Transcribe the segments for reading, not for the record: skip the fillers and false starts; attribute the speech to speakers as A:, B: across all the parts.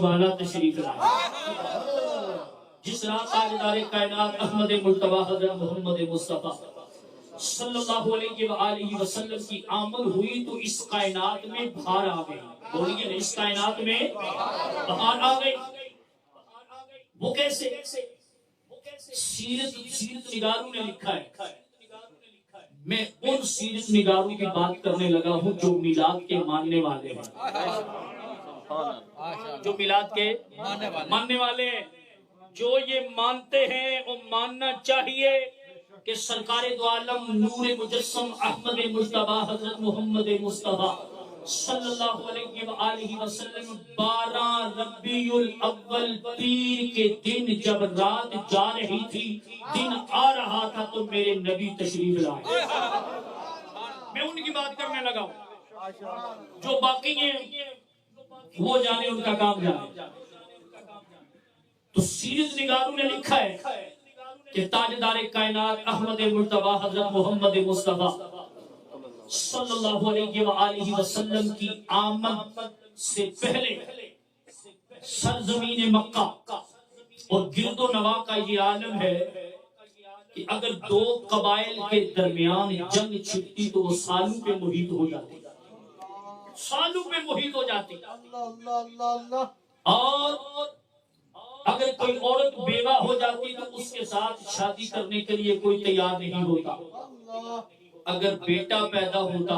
A: والا تشریف لائے جس رات تاجدار کائنات احمد مجتبی حضرت محمد مصطفیٰ صلی اللہ علیہ وآلہ وسلم کی آمد ہوئی تو اس کائنات میں بہار آ گئی. بولیے اس کائنات میں بہار آ گئی. وہ کیسے؟ سیرت نگاروں نے لکھا ہے. میں ان سیرت نگاروں کی بات کرنے لگا ہوں جو میلاد کے ماننے والے ہیں. جو میلاد کے ماننے والے ہیں، جو یہ مانتے ہیں وہ ماننا چاہیے کہ سرکار دو عالم نور مجسم احمد مجتبی حضرت محمد مصطفیٰ صلی اللہ علیہ وآلہ وسلم 12 ربیع الاول پیر کے دن جب رات جا رہی تھی، دن آ رہا تھا تو میرے نبی تشریف لائے. میں ان کی بات کرنے لگا ہوں. جو باقی ہیں وہ جانے، ان کا کام جانے. تو سیرت نگاروں نے لکھا ہے کہ تاجدار کائنات احمد مجتبی حضرت محمد مصطفیٰ صلی اللہ علیہ وآلہ وسلم کی آمد سے پہلے سرزمین مکہ اور گرد و نواح کا یہ عالم ہے کہ اگر دو قبائل کے درمیان جنگ چھڑتی تو وہ سالوں پہ محیط ہو جاتی. سالوں پہ محیط ہو جاتی. اور اگر کوئی عورت بیوہ ہو جاتی تو اس کے ساتھ شادی کرنے کے لیے کوئی تیار نہیں ہوتا. اگر بیٹا پیدا ہوتا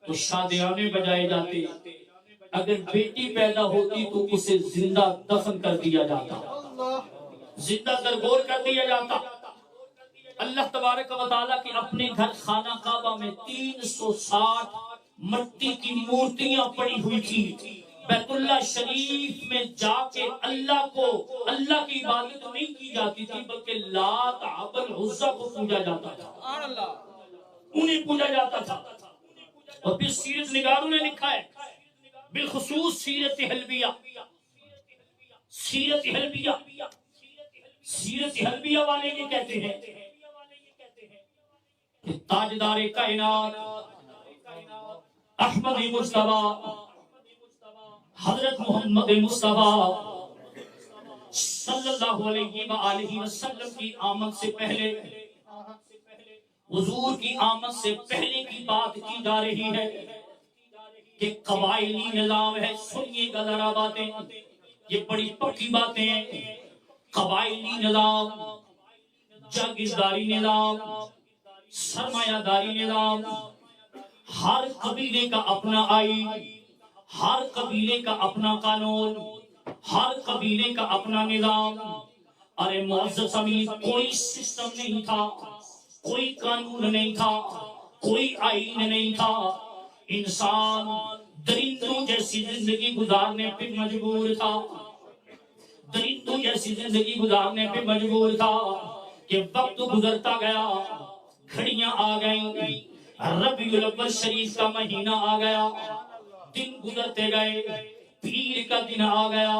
A: تو شادیانے بجائے جاتے. اگر بیٹی پیدا ہوتی تو اسے زندہ دفن کر دیا جاتا، زندہ درگور کر دیا جاتا. اللہ تبارک و تعالیٰ کے اپنے گھر خانہ کعبہ میں 360 مٹی کی مورتیاں پڑی ہوئی تھی. بیت اللہ شریف میں جا کے اللہ کی عبادت نہیں کی جاتی تھی، بلکہ لات عبل عزا کو پوجا جاتا تھا، انہیں پوجا جاتا تھا. اور پھر سیرت نگاروں نے لکھا ہے، بالخصوص سیرت حلبیہ والے یہ کہتے ہیں کہ تاجدار کائنات احمد مجتبی حضرت محمد مصطفیٰ صلی اللہ علیہ وآلہ وسلم کی آمد سے پہلے، حضور کی آمد سے پہلے کی بات کی جا رہی ہے کہ قبائلی نظام ہے. سنیے گا ذرا باتیں، یہ بڑی پکی باتیں ہیں. قبائلی نظام، جاگیرداری نظام، سرمایہ داری نظام، ہر قبیلے کا اپنا آئین، ہر قبیلے کا اپنا قانون، ہر قبیلے کا اپنا نظام. ارے معزز امین، کوئی سسٹم نہیں تھا، کوئی قانون نہیں تھا، کوئی آئین نہیں تھا. انسان درندوں جیسی زندگی گزارنے پہ مجبور تھا، درندوں جیسی زندگی گزارنے پہ مجبور تھا. کہ وقت گزرتا گیا، گھڑیاں آ گئیں، ربیع الاول شریف کا مہینہ آ گیا، دن گزرتے گئے، پیر کا دن آ گیا،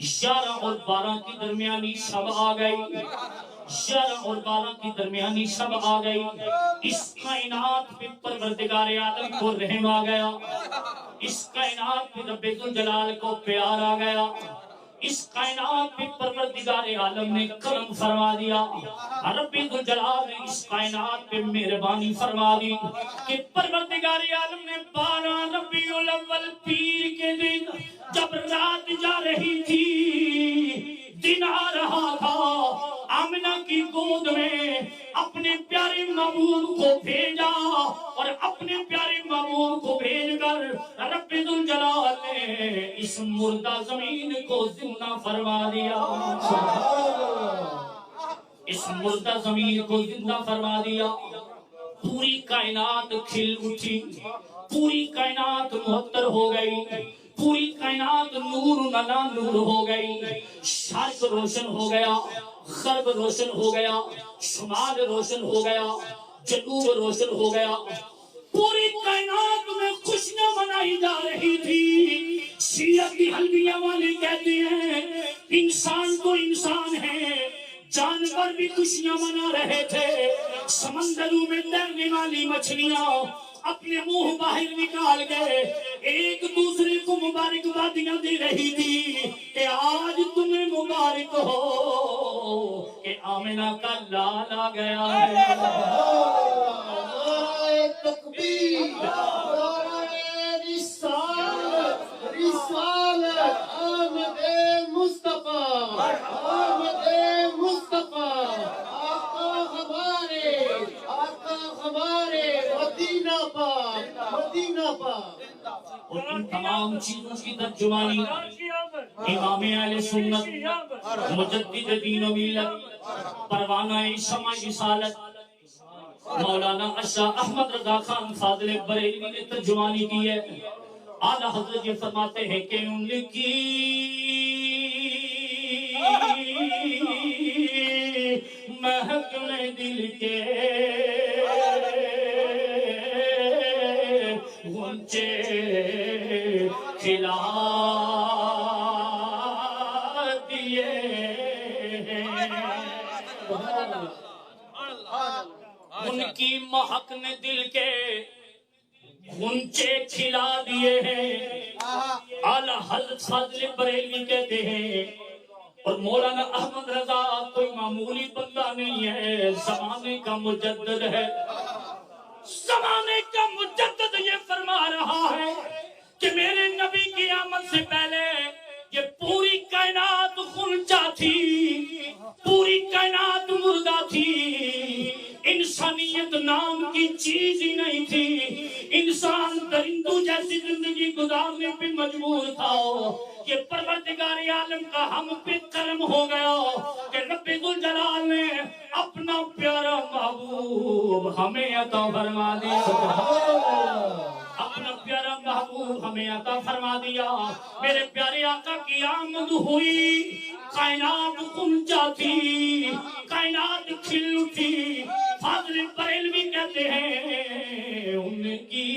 A: 11 اور 12 کی درمیانی شب آ گئی، 11 اور 12 کی درمیانی شب آ گئی. اس کائنات پہ پروردگار عالم کو رحم آ گیا، اس کائنات پہ رب ذوالجلال کو پیار آ گیا، اس کائنات پہ پروردگار عالم نے کرم فرما دیا. رب ذوالجلال نے اس کائنات پہ مہربانی فرما دی کہ پروردگار عالم نے 12 ربیع الاول پیر کے دن جب رات جا رہی تھی، دن آ رہا تھا، آمنہ کی گود میں اپنے پیارے محبوب کو بھیجا. اور اپنے پیارے محبوب کو بھیج کر رب ذوالجلال نے اس مردہ زمین کو زندہ فرما دیا، اس مردہ زمین کو زندہ فرما دیا. پوری کائنات کھل اٹھی، پوری کائنات معطر ہو گئی، پوری کائنات نور نلا نور ہو گئی. شرق روشن ہو گیا، غرب روشن ہو گیا، شمال روشن ہو گیا، جنوب روشن ہو گیا. پوری کائنات میں خوشیاں منائی جا رہی تھی. سیرت حلبیہ والے کہتے ہیں انسان تو انسان ہے، جانور بھی خوشیاں منا رہے تھے، سمندروں میں تیرنے والی مچھلیاں اپنے منہ باہر نکال گئے، ایک دوسرے کو مبارکبادیاں دے رہی تھی کہ آج تمہیں مبارک ہو کہ آمنہ کا لال آ گیا ہے۔
B: نعرہ تکبیر، نعرہ رسالت، رسالت، آمد مصطفیٰ، آمد مصطفیٰ، آقا ہمارے، مدینہ پاک، مدینہ پاک۔
A: اور ان تمام چیزوں کی ترجمانی امام اہل سنت، مجدد دین و ملت، پروانہ شمع رسالت مولانا اشرف احمد رضا خان فاضل بریلوی نے ترجمانی کی ہے۔ اعلیٰ حضرت یہ فرماتے ہیں کہ ان کی مہک میں دل کے غنچے کھلا دیے ان کی مہک نے دل کے غنچے کھلا دیے ہیں۔ اعلیٰ حضرت فاضل بریلوی کہتے ہیں اور مولانا احمد رضا کوئی معمولی بندہ نہیں ہے، زمانے کا مجدد ہے۔ زمانے کا مجدد یہ فرما رہا ہے کہ میرے نبی کی آمد سے پہلے یہ پوری کائنات غنچہ تھی، پوری کائنات مردہ تھی، انسانیت نام کی چیز ہی نہیں تھی، انسان درندوں جیسی زندگی گزارنے پہ مجبور تھا۔ کہ پروردگار عالم کا ہم پہ کرم ہو گیا کہ رب ذوالجلال نے اپنا پیارا محبوب ہمیں عطا فرما دیا، اپنا پیارا محبوب ہمیں عطا فرما دیا۔ میرے پیارے آقا کی آمد ہوئی، کائنات غنچہ تھی، کائنات کھل اٹھی۔ فاضل بریلوی کہتے ہیں ان کی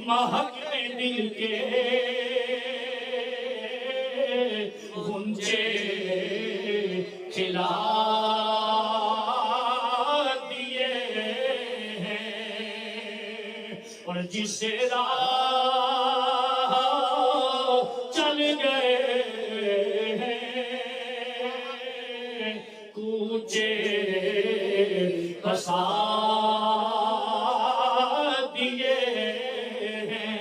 A: مہک میں دل کے غنچے کھلا دیے ہیں، اور جس راہ چل گئے ہیں کوچے بسا دیے ہیں۔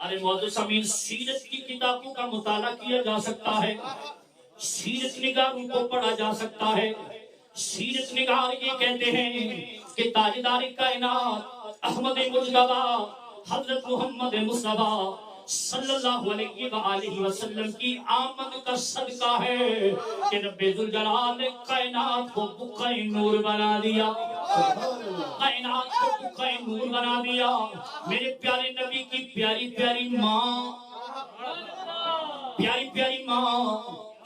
A: ارے معزز سامعین، سیرت کی کتابوں کا مطالعہ کیا جا سکتا ہے، سیرت نگاروں کو پڑھا جا سکتا ہے۔ سیرت نگار یہ کہتے ہیں کہ تاجدار کائنات احمد مجتبی حضرت محمد مصطفیٰ صلی اللہ علیہ وآلہ وسلم کی آمد کا صدقہ ہے کہ رب ذوالجلال نے کائنات کو بقعہ نور بنا دیا، کائنات کو بقعہ نور بنا دیا۔ میرے پیارے نبی کی پیاری پیاری ماں، پیاری پیاری ماں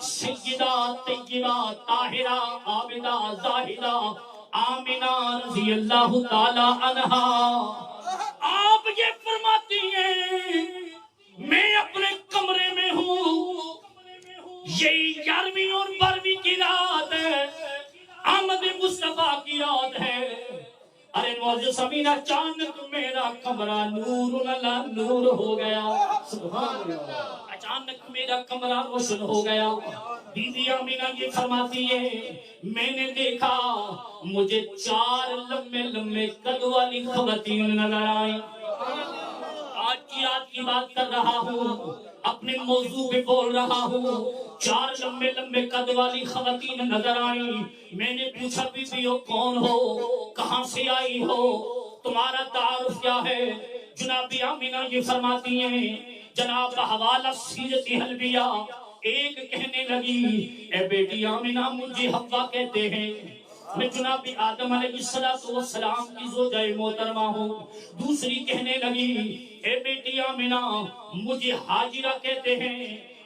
A: سیدہ طیبہ طاہرہ عابدہ زاہدہ آمنہ رضی اللہ تعالی عنہا، آپ یہ فرماتی ہیں میں اپنے کمرے میں ہوں، یہ 11ویں اور 12ویں کی رات ہے، آمد مصطفیٰ کی رات ہے۔ ارے معزز سامعین، اچانک میرا کمرہ نور علی نور ہو گیا، سبحان اللہ، اچانک میرا کمرہ روشن ہو گیا۔ بی بی آمینہ یہ فرماتی ہے میں نے دیکھا مجھے 4 لمبے لمبے قد والی خواتین نظر آئیں۔ آج کی رات کی بات کر رہا ہوں، اپنے موضوع پہ بول رہا ہوں، 4 لمبے لمبے قد والی خواتین نظر آئیں۔ میں نے پوچھا بی بی ہو کون ہو، کہاں سے آئی ہو، تمہارا تعارف کیا ہے؟ جناب آمینہ یہ فرماتی ہیں جناب حوالہ سیرت حلبیہ، ایک کہنے لگی اے بیٹی آمینہ مجھے حوا کہتے ہیں، میں جناب آدم علیہ السلام کی زوجہ محترمہ ہوں۔ دوسری کہنے لگی اے بیٹی آمینہ مجھے حاجرہ کہتے ہیں،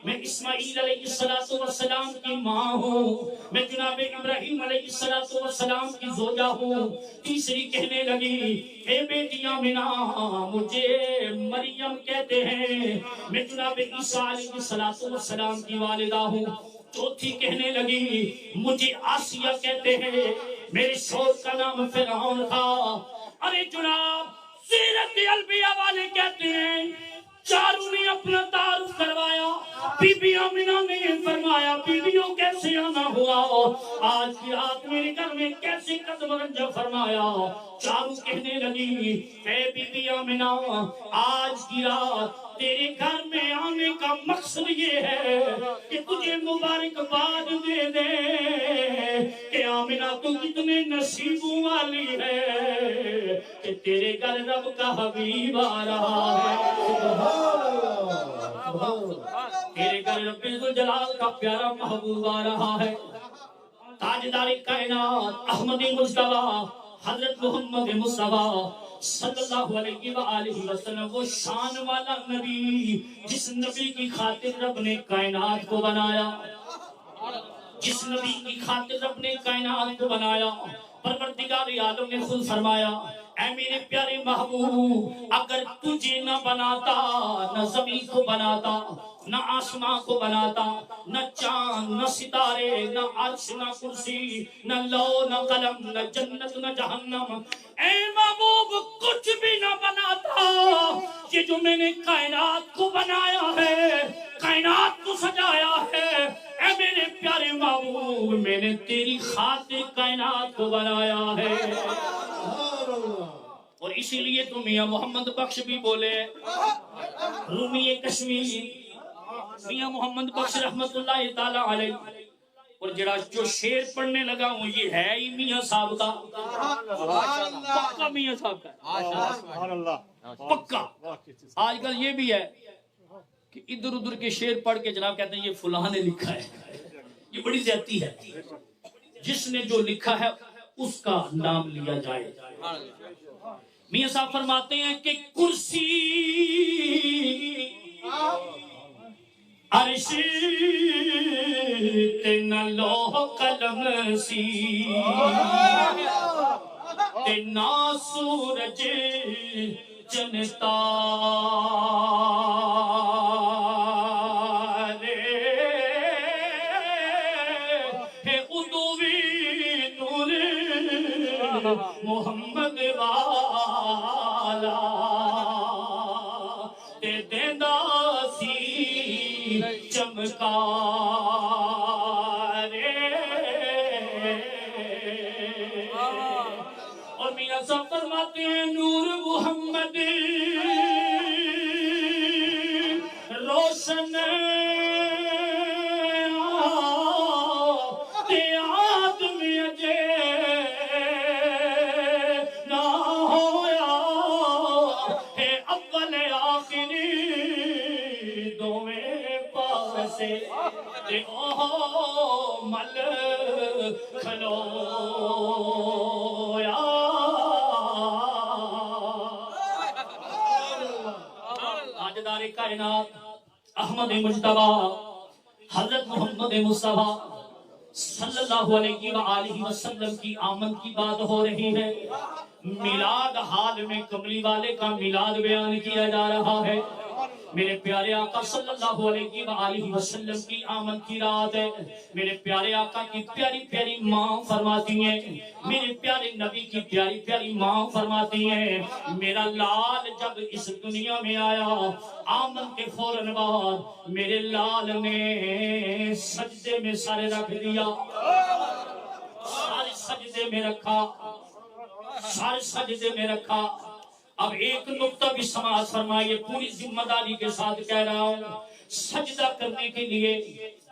A: میں اسماعیل علیہ السلام کی ماں ہوں، میں جناب ابراہیم علیہ السلام کی زوجہ ہوں۔ تیسری کہنے لگی اے بیٹی آمنہ مجھے مریم کہتے ہیں، میں جناب عیسیٰ علیہ السلام کی والدہ ہوں۔ چوتھی کہنے لگی مجھے آسیہ کہتے ہیں، میرے شوہر کا نام فرعون تھا۔ ارے جناب سیرت الانبیاء والے کہتے ہیں چاروں نے اپنا تعارف کروایا، بی بی آمنہ نے فرمایا بیویوں کیسے آنا ہوا، آج کی رات میرے گھر میں کیسے قدم رنجہ فرمایا۔ چاروں کہنے لگی اے بی بی آمنہ آج کی رات تیرے گھر میں آنے کا مقصد یہ ہے کہ تجھے مبارکباد دے دے کہ آمنہ تو کتنے نصیبوں والی ہے کہ تیرے گھر رب کا حبیب آ رہا ہے، تیرے گھر رب ذوالجلال کا پیارا محبوب آ رہا ہے۔ تاجدار کائنات احمد مجتبیٰ حضرت محمد مصطفیٰ صلی اللہ علیہ وآلہ وسلم، وہ شان والا نبی جس نبی کی خاطر رب نے کائنات کو بنایا، جس نبی کی خاطر رب نے کائنات کو بنایا۔ پروردگار عالم نے خود فرمایا اے میرے پیارے محبوب اگر تجھے نہ بناتا نہ زمین کو بناتا، نہ آسمان کو بناتا، نہ چاند نہ ستارے، نہ عرش نہ کرسی، نہ لو نہ قلم، نہ جنت نہ جہنم، اے محبوب کچھ بھی نہ بناتا، یہ جو میں نے کائنات کو بنایا ہے، کائنات کو سجایا ہے، اے میرے پیارے محبوب میں نے تیری خاطر کائنات کو بنایا ہے۔ اور اسی لیے تو میاں محمد بخش بھی بولے رومی کشمیر، میاں محمد بخش رحمت اللہ تعالی علیہ، اور جو شعر پڑھنے لگا ہوں یہ ہے ہی میاں صاحب کا، پکا میاں صاحب کا، پکا۔ آج کل یہ بھی ہے کہ ادھر ادھر کے شعر پڑھ کے جناب کہتے ہیں یہ فلاں نے لکھا ہے، یہ بڑی زیادتی ہے۔ جس نے جو لکھا ہے اس کا نام لیا جائے۔ میاں صاحب فرماتے ہیں کہ کرسی عرش تے نہ لوح قلم سی تے نہ سورج جنتا محمد والا تے دیندا سی چمکا رے۔ اور میاں صاحب فرماتے ہیں نور محمد روشن تے آدم اجے تے اوہ مل کھلویا۔ تاجدار کائنات احمد مجتبیٰ حضرت محمد مصطفیٰ صلی اللہ علیہ وآلہ وسلم کی آمد کی بات ہو رہی ہے۔ میلاد حال میں کملی والے کا میلاد بیان کیا جا رہا ہے۔ میرے پیارے آقا صلی اللہ علیہ وآلہ وسلم کی آمد کی رات ہے۔ میرے پیارے آقا کی پیاری پیاری ماں فرماتی ہیں، میرے پیارے نبی کی پیاری پیاری ماں فرماتی ہیں میرا لال جب اس دنیا میں آیا آمد کے فوراً بعد میرے لال نے سجدے میں سر رکھ دیا، سارے سجدے میں رکھا، سارے سجدے میں رکھا۔ اب ایک نقطہ بھی سماعت فرمائیے، پوری ذمہ داری کے ساتھ کہہ رہا ہوں، سجدہ کرنے کے لیے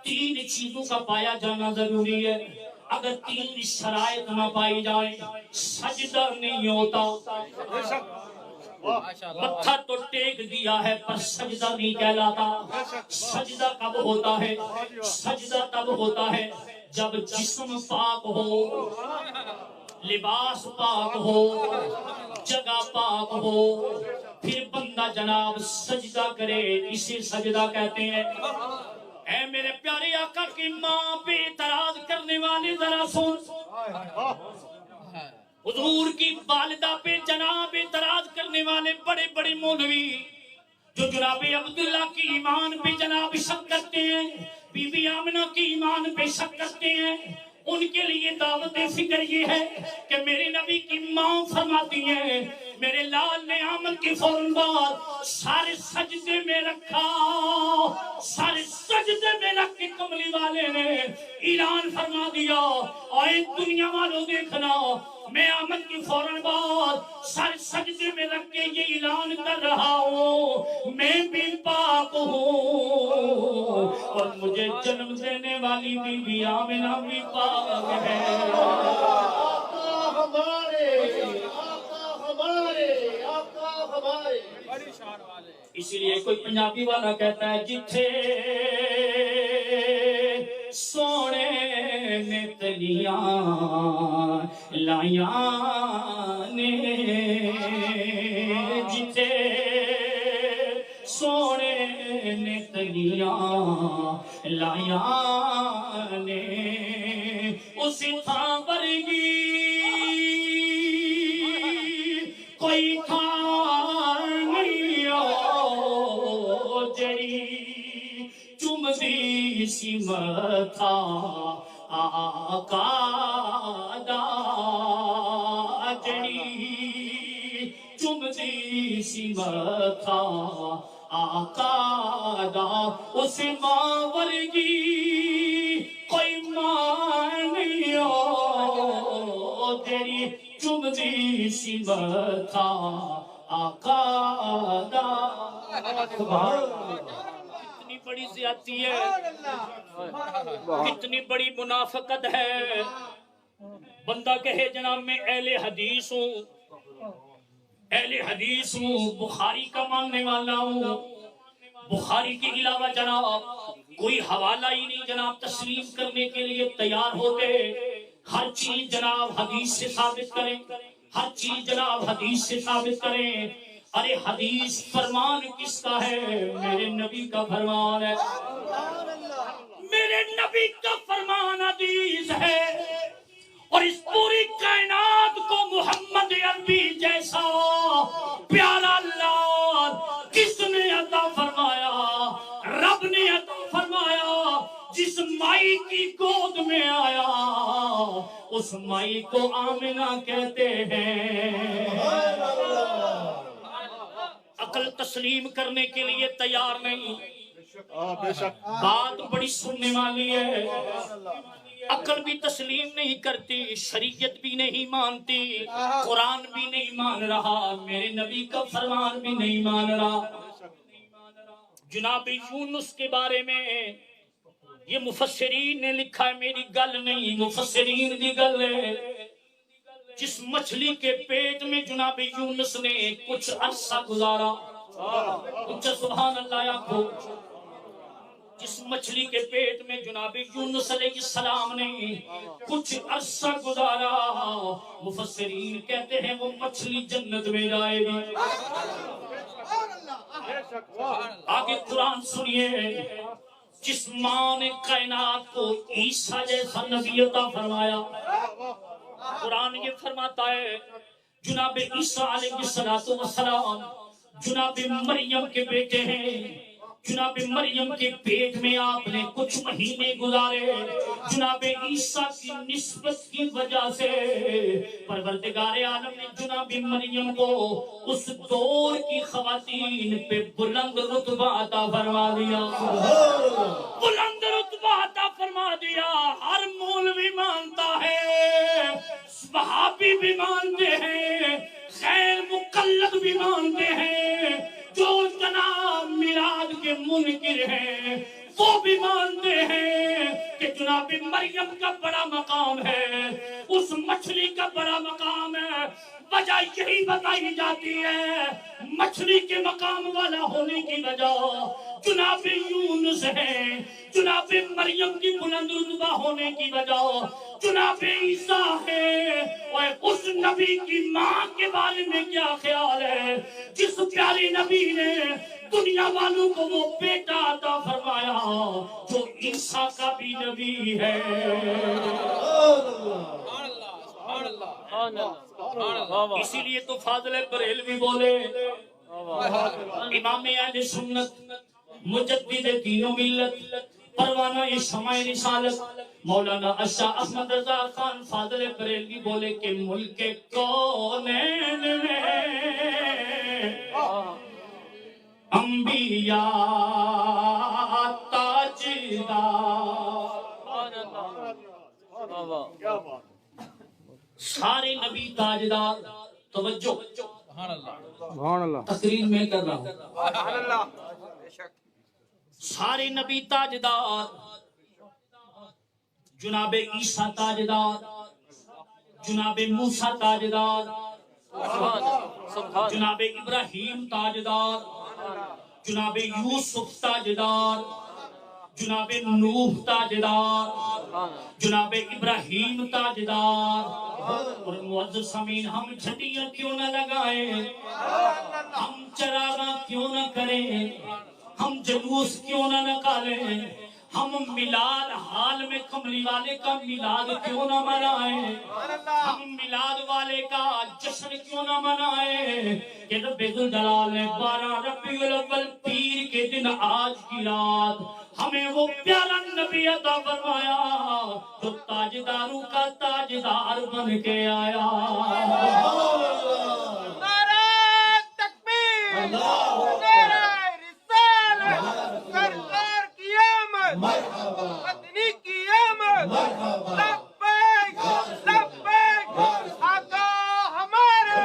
A: 3 چیزوں کا پایا جانا ضروری ہے۔ اگر 3 شرائط نہ پائی جائیں سجدہ نہیں ہوتا۔ پتھر تو ٹیک دیا ہے پر سجدہ نہیں کہلاتا۔ سجدہ کب ہوتا ہے؟ سجدہ تب ہوتا ہے جب جسم پاک ہو، لباس پاک ہو، جگہ پاک ہو، پھر بندہ جناب سجدہ کرے، اسے سجدہ کہتے ہیں۔ اے میرے پیارے آقا کی ماں پہ اعتراض کرنے والے ذرا سن، حضور کی والدہ پہ جناب اعتراض کرنے والے بڑے بڑے مولوی جو جناب عبداللہ کی ایمان پہ جناب شک کرتے ہیں، بی بی آمنہ کی ایمان پہ شک کرتے ہیں، ان کے لیے دعوت فکر یہ ہے کہ میرے نبی کی ماں فرماتی ہیں میرے لال نے آمن کے فوراً بعد سارے سجدے میں رکھا، سارے سجدے میں رکھ کے کملی والے نے اعلان فرما دیا، اور دنیا والوں دیکھنا میں آمن کی فوراً بعد سارے سجدے میں رکھ کے یہ اعلان کر رہا ہوں میں بھی پاک ہوں اور مجھے جنم دینے والی بی بی آمنہ بھی پاک ہے۔
B: آقا ہمارے، آقا ہمارے، آقا ہمارے۔
A: اسی لیے کوئی پنجابی والا کہتا ہے جتھے سونے نے تلیاں لائیاں نے، جتھے سونے نے تلیاں لائیاں نے، اسی تھاں ورگی کوئی تھاں نہیں او جڑی چمدی سی متھا آقا دا، جڑی چمدی سی متھا آقا دا، اس ماں ورگی کوئی ماں نہیں او جڑی چمدی سی متھا آقا دا۔ کتنی بڑی زیادتی ہے، کتنی بڑی منافقت ہے، بندہ کہے جناب میں اہل حدیث ہوں، اہل حدیث ہوں، بخاری کا ماننے والا ہوں، بخاری کے علاوہ جناب کوئی حوالہ ہی نہیں جناب تسلیم کرنے کے لیے تیار ہوتے، ہر چیز جناب حدیث سے ثابت کریں، ہر چیز جناب حدیث سے ثابت کریں۔ ارے حدیث فرمان کس کا ہے؟ میرے نبی کا فرمان ہے، میرے نبی کا فرمان حدیث ہے، اور اس پوری کائنات کو محمد عربی جیسا پیارا لال کس نے عطا فرمایا؟ رب نے عطا فرمایا، جس مائی کی گود میں آیا اس مائی کو آمنہ کہتے ہیں۔ عقل تسلیم کرنے کے لیے تیار نہیں، بات بڑی سننے والی ہے، عقل بھی تسلیم نہیں کرتی، شریعت بھی نہیں مانتی، قرآن بھی نہیں مان رہا، میرے نبی کا فرمان بھی نہیں مان رہا۔ جناب یونس کے بارے میں یہ مفسرین نے لکھا ہے، میری گل نہیں مفسرین دی گل ہے، جس مچھلی کے پیٹ میں جناب یونس نے کچھ عرصہ گزارا، اچھا سبحان اللہ آخو، جس مچھلی کے پیٹ میں جناب یونس علیہ السلام نے کچھ عرصہ گزارا، مفسرین کہتے ہیں وہ مچھلی جنت میں جائے گی۔ آگے قرآن سنیے، جس ماں نے کائنات کو عیسیٰ جیسا نبی عطا فرمایا، قرآن یہ فرماتا ہے جناب عیسیٰ علیہ السلام جناب مریم کے بیٹے ہیں، جناب مریم کے پیٹ میں آپ نے کچھ مہینے گزارے، جناب عیسیٰ کی نسبت کی وجہ سے پروردگار عالم نے جناب مریم کو اس دور کی خواتین پہ بلند رتبہ عطا فرما دیا، بلند رتبہ عطا فرما دیا۔ ہر مولوی مانتا ہے، صحابی بھی مانتے ہیں، غیر مقلد بھی مانتے ہیں، جو جناب میلاد کے منکر ہیں وہ بھی مانتے ہیں کہ جناب مریم کا بڑا مقام ہے، اس مچھلی کا بڑا مقام ہے، وجہ یہی بتائی جاتی ہے، مچھلی کے مقام والا ہونے کی وجہ جناب یونس ہے، جناب مریم کی بلند رتبہ ہونے کی وجہ جناب عیسیٰ ہے، اور اس نبی کی ماں کے بارے میں کیا خیال ہے جس پیارے نبی نے دنیا والوں کو وہ بیٹا عطا فرمایا جو عیسیٰ کا بھی نبی ہے۔ اسی لیے تو فاضل بریلوی بولے، امام اہل سنت مجدد دین و ملت پروانہ شمع رسالت مولانا اشاہ احمد رضا خان فاضل بریلوی بولے کہ ملک کونین میں انبیاء تاجدار، سارے نبی تاجدار، توجہ تقریر میں کر رہا ہوں، سارے نبی تاجدار، جناب عیسیٰ تاجدار، جناب موسیٰ تاجدار، جناب ابراہیم تاجدار، جناب یوسف تاجدار، جناب نوح تاجدار، جناب ابراہیم تاجدار۔ اور معزز سامعین، ہم جھنڈیاں کیوں نہ لگائیں، ہم چراغاں کیوں نہ کریں، ہم جلوس کیوں نہ نکالیں، ہم میلاد حال میں کملی والے کا میلاد کیوں نہ منائیں، ہم میلاد والے کا جشن کیوں نہ منائیں کہ رب ذوالجلال نے 12 ربیع الاول پیر کے دن آج کی رات ہمیں وہ پیارا نبی عطا فرمایا جو تاجداروں کا تاجدار بن کے آیا۔
C: نعرہ تکبیر، نعرہ رسالت، سرکار کی آمد، مدنی کی آمد، لبیک لبیک آقا ہمارے۔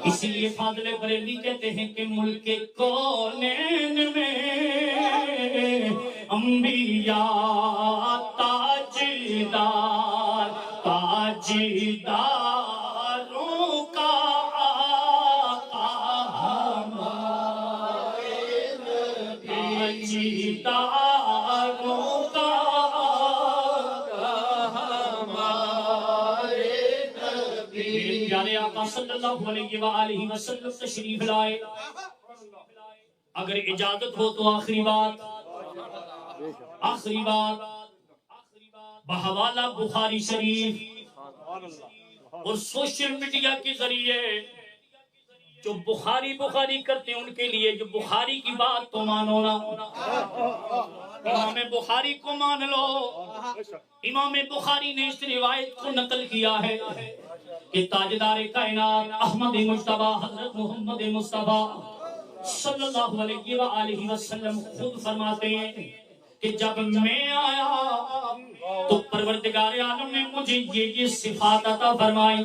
A: اسی لیے فاضل بریلوی کہتے ہیں کہ ملک کونین میں انبیاء تاجدار، تاجداروں کا آقا ہمارے نبی، تاجداروں کا آقا ہمارے نبی۔ میرے پیارے آقا صلی اللہ علیہ وآلہ وسلم تشریف لائے، اگر اجازت ہو تو آخری بات بحوالہ بخاری شریف اور سوشل میڈیا کے ذریعے جو بخاری کرتے ہیں ان کے لیے جو بخاری کی بات تو مانو نا، امام بخاری کو مان لو۔ امام بخاری نے اس روایت کو نقل کیا ہے کہ تاجدار کائنات احمد مجتبی حضرت محمد مصطفیٰ صلی اللہ علیہ وآلہ وسلم خود فرماتے ہیں کہ جب میں آیا تو پروردگار عالم نے مجھے یہ صفات عطا فرمائی۔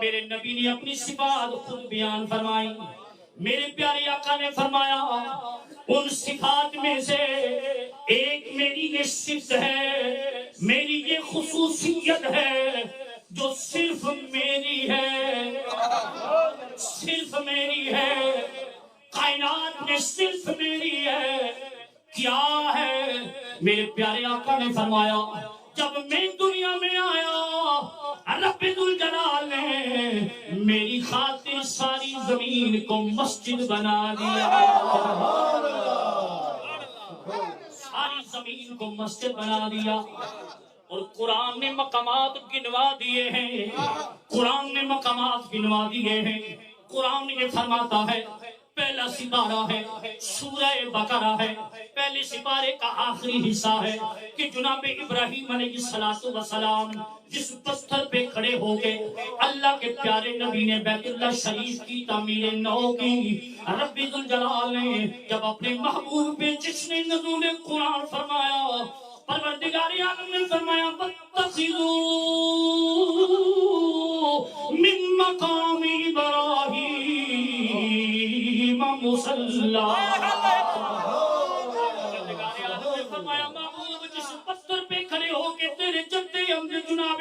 A: میرے نبی نے اپنی صفات خود بیان فرمائی۔ میرے پیارے آقا نے فرمایا ان صفات میں سے ایک میری یہ صفت ہے، میری یہ خصوصیت ہے جو صرف میری ہے، صرف میری ہے، کائنات میں صرف میری ہے۔ کیا ہے؟ میرے پیارے آقا نے فرمایا جب میں دنیا میں آیا رب ذوالجلال نے میری خاطر ساری زمین کو مسجد بنا دیا، ساری زمین کو مسجد بنا دیا۔ اور قرآن نے مقامات گنوا دیے ہیں، قرآن نے مقامات گنوا دیے ہیں۔ قرآن یہ فرماتا ہے، پہلا سپارہ ہے سورہ بقرہ ہے، پہلے سپارے کا آخری حصہ ہے کہ جناب ابراہیم علیہ السلام جس پتھر پہ کھڑے ہو کے اللہ کے پیارے نبی نے بیت اللہ شریف کی تعمیر نو کی، رب ذوالجلال نے جب اپنے محبوب پہ جس نے نزول قرآن فرمایا، پروردگار عالم نے فرمایا وَاتَّخِذُوا مِن مَّقَامِ إِبْرَاهِيمَ مُصَلًّى۔ پروردگار عالم نے فرمایا محبوب جس پتھر پہ کھڑے ہو کے تیرے جدے امجد جناب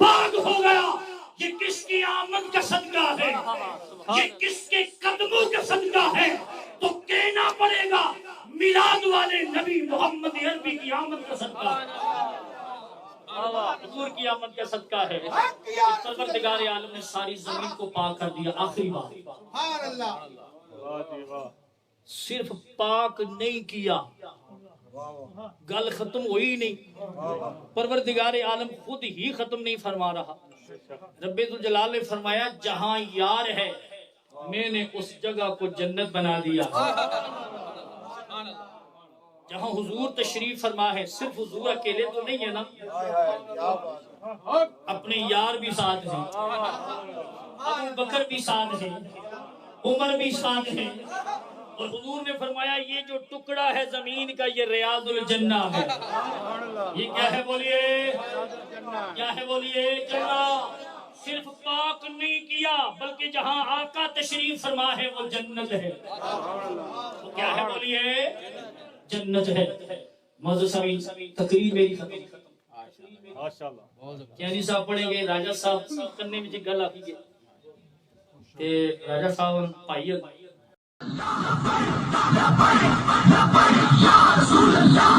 A: پاک ہو گیا. یہ کس کی آمد کا صدقہ ہے؟ یہ کس کے قدموں کا صدقہ ہے؟ تو کہنا پڑے گا میلاد والے نبی محمد عربی کی آمد کا صدقہ ہے، حضور کی آمد کا صدقہ ہے. پروردگار عالم نے ساری زمین کو پاک کر دیا. آخری بات،
B: سبحان اللہ.
A: صرف پاک نہیں کیا، گل ختم ہوئی نہیں. پروردگار عالم خود ہی ختم نہیں فرما رہا. رب ذوالجلال نے فرمایا جہاں یار ہے میں نے اس جگہ کو جنت بنا دیا. جہاں حضور تشریف فرما ہے، صرف حضور اکیلے تو نہیں ہے نا، اپنے یار بھی ساتھ ہیں، ابو بکر بھی ساتھ ہیں، عمر بھی ساتھ ہیں. اور حضور نے فرمایا یہ جو ٹکڑا ہے زمین کا یہ ریاض الجنہ ہے. یہ کیا ہے بولیے؟ کیا ہے بولیے؟ جنت. صرف پاک نہیں کیا بلکہ جہاں آقا تشریف فرما ہے وہ جنت ہے. وہ کیا ہے بولیے؟ جنت ہے. معزز سامعین، تقریر میری ختم. ماشاءاللہ صاحب پڑھیں گے. راجہ صاحب کرنے میں گل آتی ہے کہ راجہ صاحب بھائی
D: یا رسول اللہ